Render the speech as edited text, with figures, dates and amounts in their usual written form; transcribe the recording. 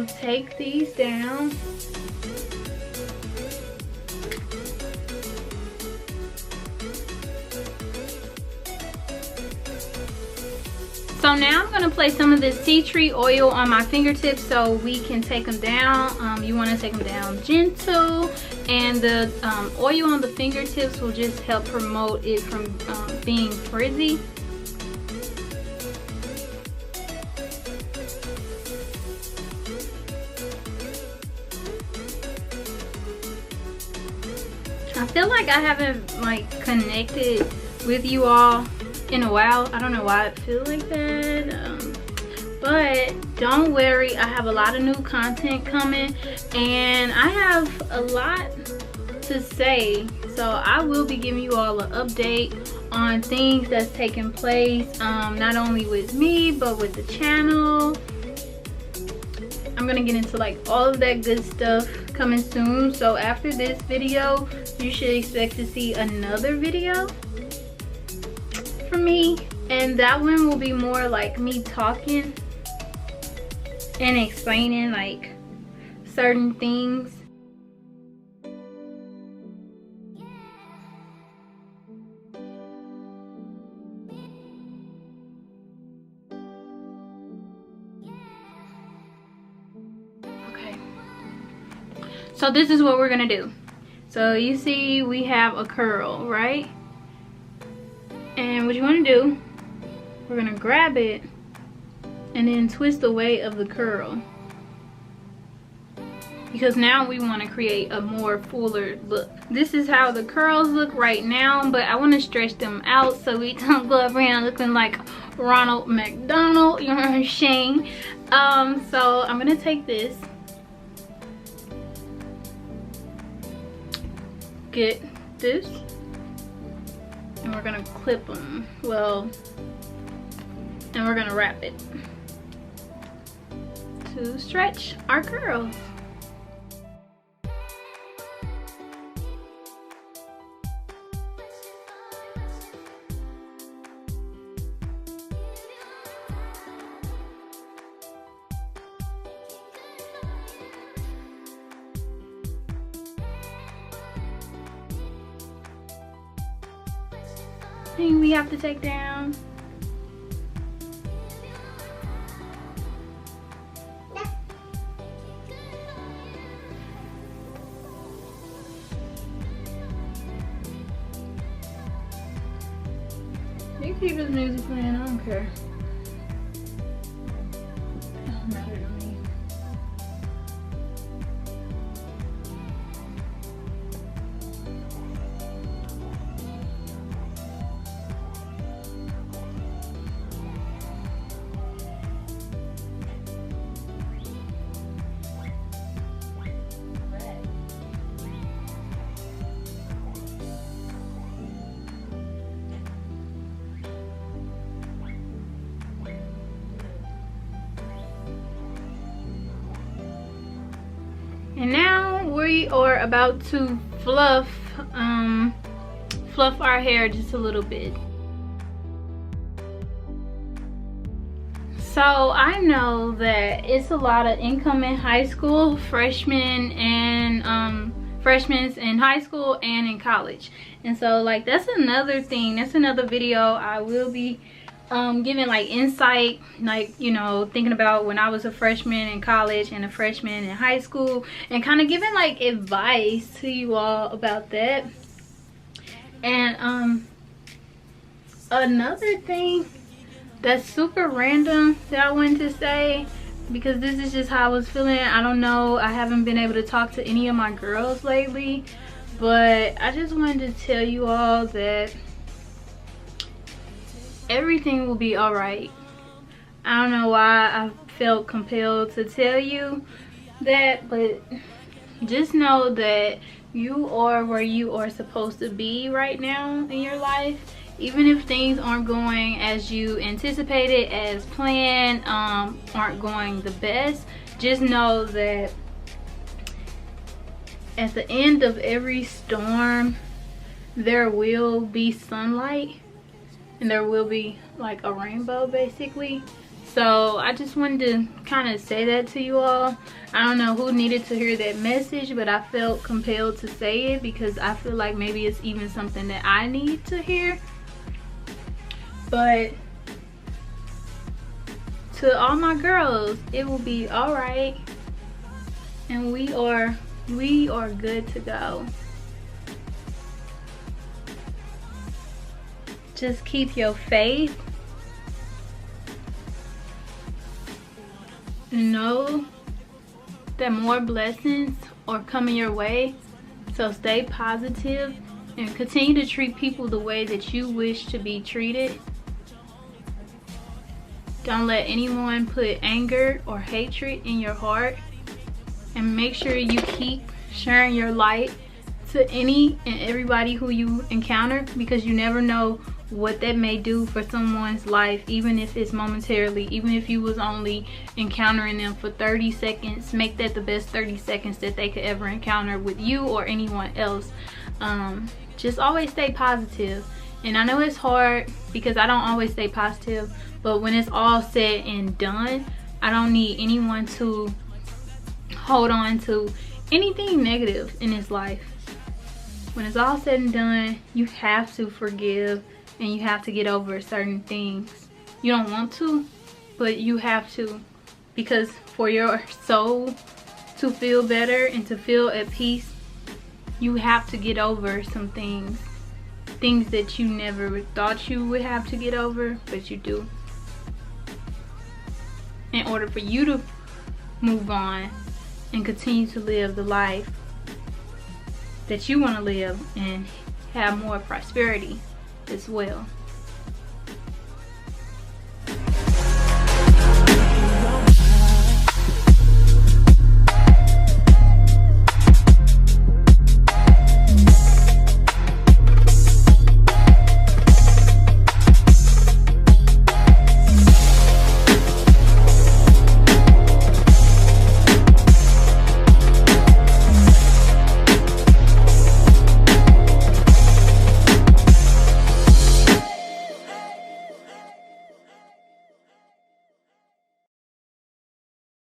take these down. So now I'm gonna place some of this tea tree oil on my fingertips so we can take them down. You wanna take them down gentle, and the oil on the fingertips will just help promote it from being frizzy. I feel like I haven't like connected with you all in a while. I don't know why I feel like that, but don't worry, I have a lot of new content coming and I have a lot to say, so I will be giving you all an update on things that's taking place, not only with me but with the channel. I'm gonna get into like all of that good stuff coming soon. So after this video you should expect to see another video from me, and that one will be more like me talking and explaining like certain things. Okay, so this is what we're gonna do. So you see we have a curl, right? And what you want to do, we're going to grab it and then twist the weight of the curl, because now we want to create a more fuller look. This is how the curls look right now, but I want to stretch them out so we don't go around looking like Ronald McDonald, you know what I'm saying? So I'm going to take this, get this, and we're gonna clip them well, and we're gonna wrap it to stretch our curls. Thing we have to take down. You keep this music playing, I don't care. It don't matter to me. And now we are about to fluff our hair just a little bit. So I know that it's a lot of incoming high school freshmen and freshmen in high school and in college, and so like that's another thing, that's another video I will be giving like insight, like, you know, thinking about when I was a freshman in college and a freshman in high school, and kind of giving like advice to you all about that. And another thing that's super random that I wanted to say, because this is just how I was feeling. I don't know, I haven't been able to talk to any of my girls lately, but I just wanted to tell you all that everything will be all right. I don't know why I felt compelled to tell you that, but just know that you are where you are supposed to be right now in your life. Even if things aren't going as you anticipated, as planned, aren't going the best, just know that at the end of every storm there will be sunlight, and there will be like a rainbow basically. So I just wanted to kind of say that to you all. I don't know who needed to hear that message, but I felt compelled to say it because I feel like maybe it's even something that I need to hear. But to all my girls, it will be all right, and we are good to go. Just keep your faith. Know that more blessings are coming your way. So stay positive and continue to treat people the way that you wish to be treated. Don't let anyone put anger or hatred in your heart. And make sure you keep sharing your light to any and everybody who you encounter, because you never know what that may do for someone's life, even if it's momentarily. Even if you was only encountering them for 30 seconds, make that the best 30 seconds that they could ever encounter with you or anyone else. Just always stay positive. And I know it's hard because I don't always stay positive, but when it's all said and done, I don't need anyone to hold on to anything negative in his life. When it's all said and done, you have to forgive and you have to get over certain things. You don't want to, but you have to, because for your soul to feel better and to feel at peace, you have to get over some things that you never thought you would have to get over, but you do, in order for you to move on and continue to live the life that you want to live and have more prosperity as well.